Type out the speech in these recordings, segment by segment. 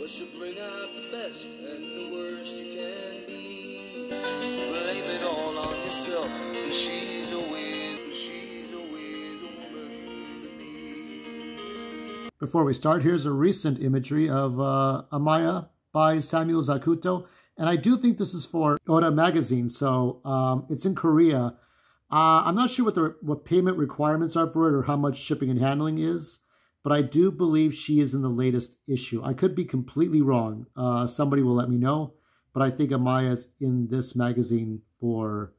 but she'll bring out the best and the worst you can be. Blame it all on yourself, 'cause she's always a woman to me. Before we start, here's a recent imagery of Amiah by Samuel Zakuto. And I do think this is for Oda magazine, so it's in Korea. I'm not sure what payment requirements are for it or how much shipping and handling is, but I do believe she is in the latest issue. I could be completely wrong. Somebody will let me know, but I think Amiah is in this magazine for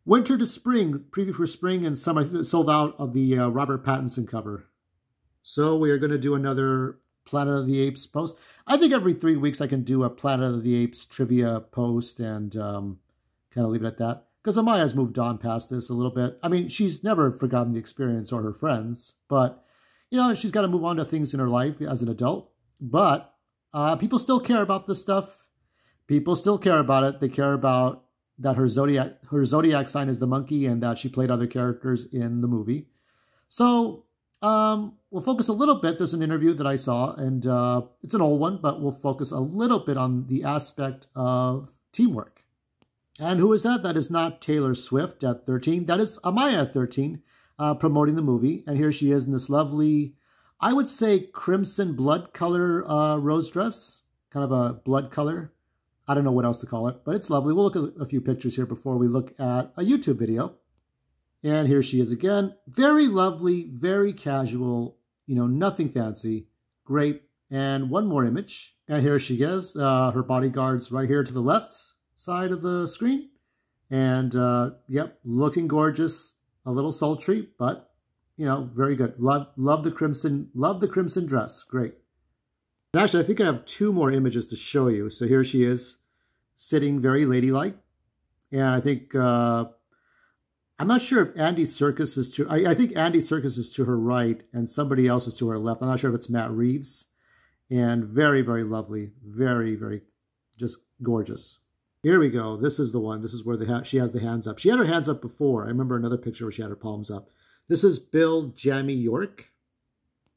winter to spring, preview for spring and summer. I think it sold out of the Robert Pattinson cover. So we are going to do another Planet of the Apes post. I think every 3 weeks I can do a Planet of the Apes trivia post and kind of leave it at that. Because Amiah has moved on past this a little bit. I mean, she's never forgotten the experience or her friends. But, you know, she's got to move on to things in her life as an adult. But people still care about this stuff. People still care about it. They care about that her zodiac sign is the monkey and that she played other characters in the movie. So we'll focus a little bit. There's an interview that I saw, and it's an old one, but we'll focus a little bit on the aspect of teamwork. And who is that? That is not Taylor Swift at 13. That is Amiah at 13, promoting the movie. And here she is in this lovely, I would say, crimson blood color rose dress. Kind of a blood color. I don't know what else to call it, but it's lovely. We'll look at a few pictures here before we look at a YouTube video. And here she is again. Very lovely, very casual, you know, nothing fancy. Great. And one more image. And here she is. Her bodyguard's right here to the left side of the screen. And, yep, looking gorgeous. A little sultry, but, you know, very good. Love the crimson dress. Great. And actually, I think I have 2 more images to show you. So here she is, sitting very ladylike. And I think... I'm not sure if Andy Serkis is to... I think Andy Serkis is to her right and somebody else is to her left. I'm not sure if it's Matt Reeves. And very, very lovely. Very, very just gorgeous. Here we go. This is the one. This is where she has the hands up. She had her hands up before. I remember another picture where she had her palms up. This is Bill Jamie York,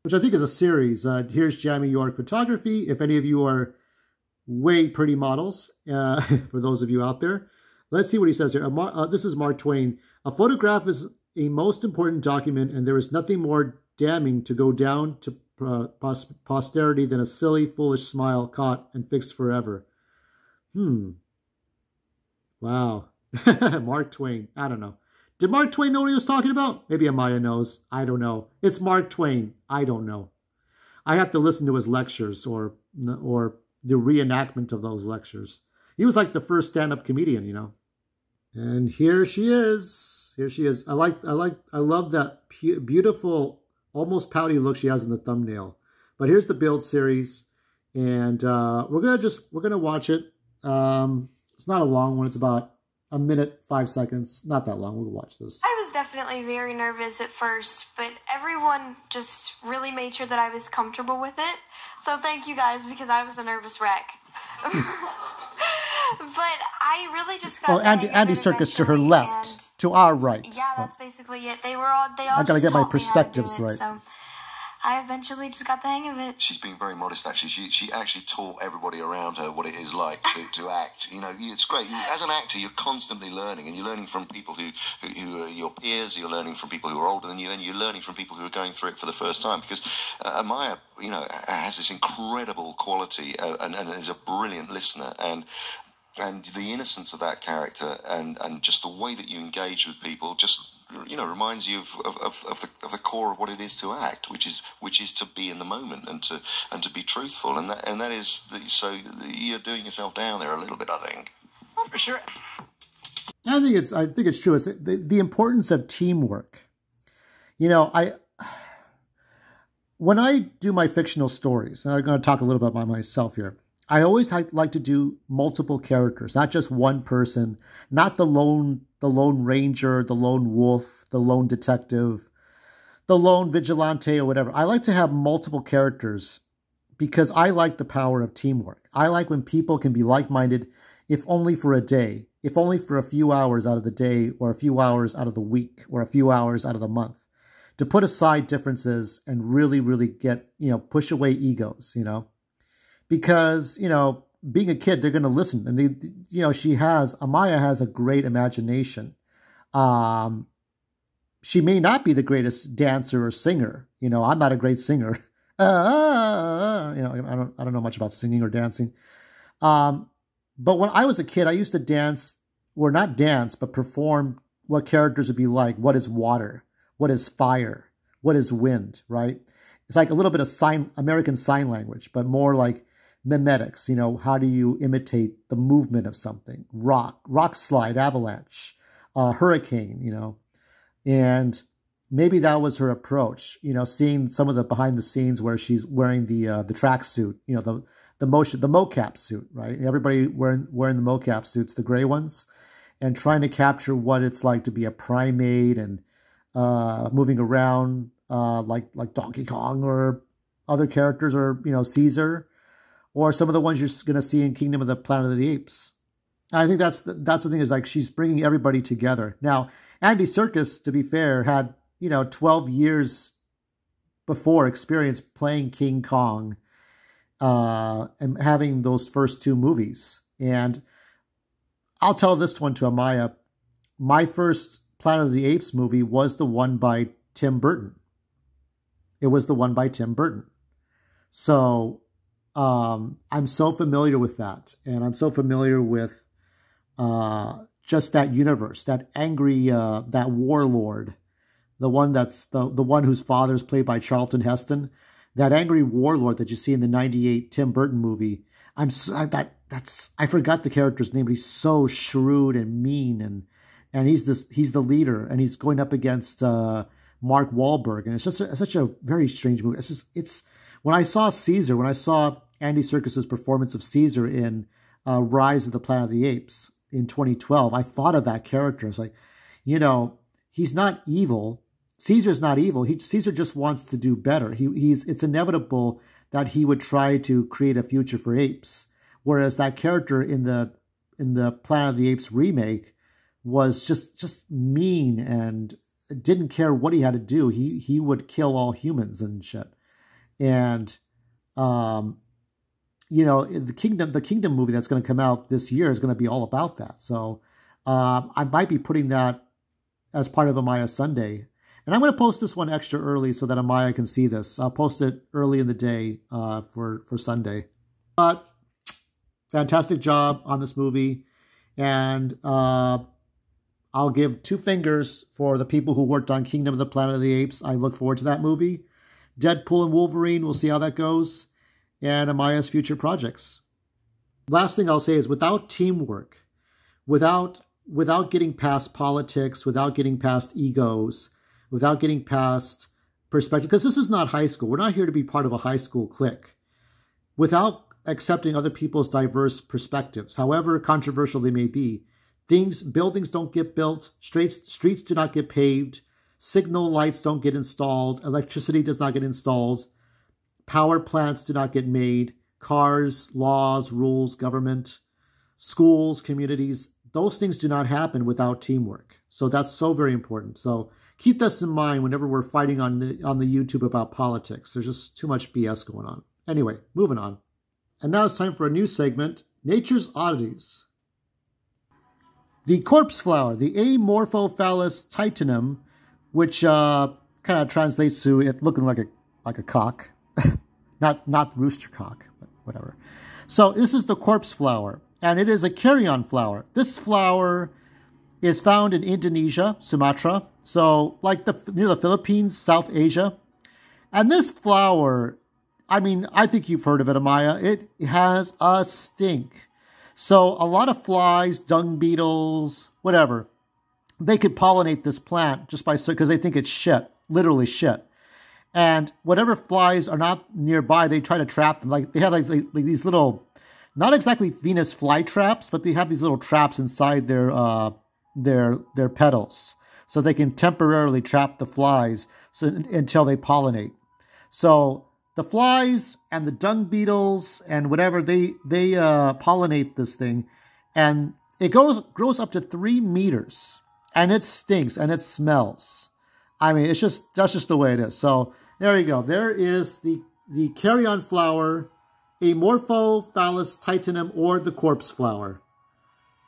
which I think is a series. Here's Jamie York Photography. If any of you are way pretty models, for those of you out there. Let's see what he says here. This is Mark Twain. A photograph is a most important document, and there is nothing more damning to go down to posterity than a silly, foolish smile caught and fixed forever. Wow. Mark Twain. I don't know. Did Mark Twain know what he was talking about? Maybe Amiah knows. I don't know. It's Mark Twain. I don't know. I have to listen to his lectures or the reenactment of those lectures. He was like the first stand-up comedian, you know. And here she is. Here she is. I love that beautiful, almost pouty look she has in the thumbnail. But here's the build series, and we're gonna watch it. It's not a long one. It's about a minute, 5 seconds. Not that long. We'll watch this. I was definitely very nervous at first, but everyone just really made sure that I was comfortable with it. So thank you guys, because I was a nervous wreck. But I really just got Andy Serkis to her left, to our right. Yeah, that's basically it. They all I gotta get my perspectives right. So I eventually just got the hang of it. She's being very modest, actually. She actually taught everybody around her what it is like to act. You know, it's great. As an actor, you're constantly learning, and you're learning from people who are your peers, you're learning from people who are older than you, and you're learning from people who are going through it for the first time. Because Amiah, you know, has this incredible quality and is a brilliant listener, and the innocence of that character and just the way that you engage with people just, you know, reminds you of the core of what it is to act, which is to be in the moment and to be truthful, and that is so you're doing yourself down there a little bit, I think. Well, for sure. I think it's true. It's the importance of teamwork. You know, when I do my fictional stories, and I'm going to talk a little bit about myself here. I always like to do multiple characters, not just one person, not the lone ranger, the lone wolf, the lone detective, the lone vigilante or whatever. I like to have multiple characters because I like the power of teamwork. I like when people can be like-minded, if only for a day, if only for a few hours out of the day or a few hours out of the week or a few hours out of the month, to put aside differences and really, really get, you know, push away egos, you know. because, you know, being a kid, they're going to listen. And, you know, Amiah has a great imagination. She may not be the greatest dancer or singer. You know, I'm not a great singer. You know, I don't know much about singing or dancing. But when I was a kid, I used to dance, or not dance, but perform what characters would be like. What is water? What is fire? What is wind, right? It's like a little bit of American Sign Language, but more like mimetics. You know, how do you imitate the movement of something? Rock slide, avalanche, hurricane, you know. And maybe that was her approach, you know, seeing some of the behind the scenes where she's wearing the tracksuit, you know, the mocap suit, right? Everybody wearing the mocap suits, the gray ones, and trying to capture what it's like to be a primate and moving around like Donkey Kong or other characters, or, you know, Caesar, or some of the ones you're going to see in Kingdom of the Planet of the Apes. And I think that's the thing, is like she's bringing everybody together. Now, Andy Serkis, to be fair, had, you know, 12 years before experience playing King Kong and having those first two movies. And I'll tell this one to Amiah. My first Planet of the Apes movie was the one by Tim Burton. It was the one by Tim Burton. So I'm so familiar with that. And I'm so familiar with just that universe, that angry, that warlord, the one that's the one whose father is played by Charlton Heston, that angry warlord that you see in the '98 Tim Burton movie. I forgot the character's name, but he's so shrewd and mean, and he's the leader, and he's going up against Mark Wahlberg, and it's just such a very strange movie. It's when I saw Caesar, when I saw Andy Serkis's performance of Caesar in Rise of the Planet of the Apes in 2012, I thought of that character. It's like, you know, he's not evil. Caesar's not evil. Caesar just wants to do better. It's inevitable that he would try to create a future for apes, whereas that character in the Planet of the Apes remake was just mean and didn't care what he had to do. He would kill all humans and shit. And you know, the Kingdom movie that's going to come out this year is going to be all about that. So I might be putting that as part of Amiah Sunday. And I'm going to post this one extra early so that Amiah can see this. I'll post it early in the day for Sunday. But fantastic job on this movie. And I'll give 2 fingers for the people who worked on Kingdom of the Planet of the Apes. I look forward to that movie. Deadpool and Wolverine, we'll see how that goes. And Amiah's future projects. Last thing I'll say is, without teamwork, without getting past politics, without getting past egos, without getting past perspective, because this is not high school. We're not here to be part of a high school clique. Without accepting other people's diverse perspectives, however controversial they may be, buildings don't get built, streets do not get paved, signal lights don't get installed, electricity does not get installed, power plants do not get made, cars, laws, rules, government, schools, communities, those things do not happen without teamwork. So that's so very important. So keep this in mind whenever we're fighting on the YouTube about politics. There's just too much BS going on. Anyway, moving on. And now it's time for a new segment, Nature's Oddities. The corpse flower, the Amorphophallus titanum, which kind of translates to it looking like a cock. not rooster cock, but whatever. So this is the corpse flower, and it is a carrion flower. This flower is found in Indonesia, Sumatra, so like near the Philippines, South Asia. And this flower, I mean, I think you've heard of it, Amiah. It has a stink. So a lot of flies, dung beetles, whatever, they could pollinate this plant just because they think it's shit, literally shit. And whatever flies are not nearby, they try to trap them. Like they have like these little, not exactly Venus fly traps, but they have these little traps inside their petals, so they can temporarily trap the flies until they pollinate. So the flies and the dung beetles and whatever, they pollinate this thing, and it grows up to 3 meters, and it stinks and it smells. I mean, that's just the way it is. So there you go. There is the carrion flower Amorphophallus titanum, or the corpse flower.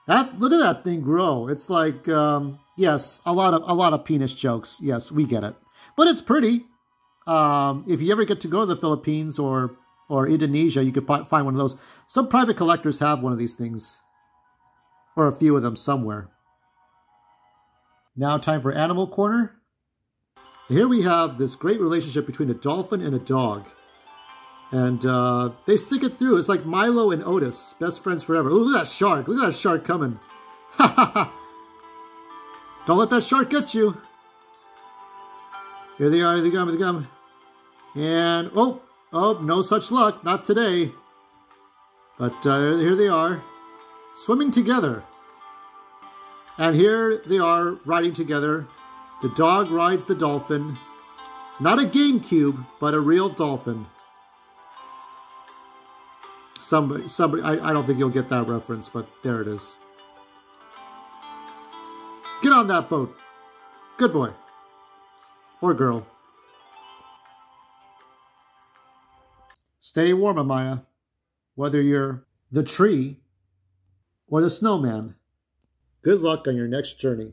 Look at that thing grow. It's like, yes, a lot of penis jokes. Yes, we get it. But it's pretty. If you ever get to go to the Philippines or Indonesia, you could find one of those. Some private collectors have one of these things. Or a few of them somewhere. Now time for Animal Corner. Here we have this great relationship between a dolphin and a dog. And they stick it through. It's like Milo and Otis, best friends forever. Ooh, look at that shark. Look at that shark coming. Ha ha ha. Don't let that shark get you. Here they are. Here they come. Here they come. And, oh, no such luck. Not today. But here they are. Swimming together. And here they are riding together. The dog rides the dolphin. Not a GameCube, but a real dolphin. Somebody, I don't think you'll get that reference, but there it is. Get on that boat. Good boy. Or girl. Stay warm, Amiah. Whether you're the tree or the snowman. Good luck on your next journey.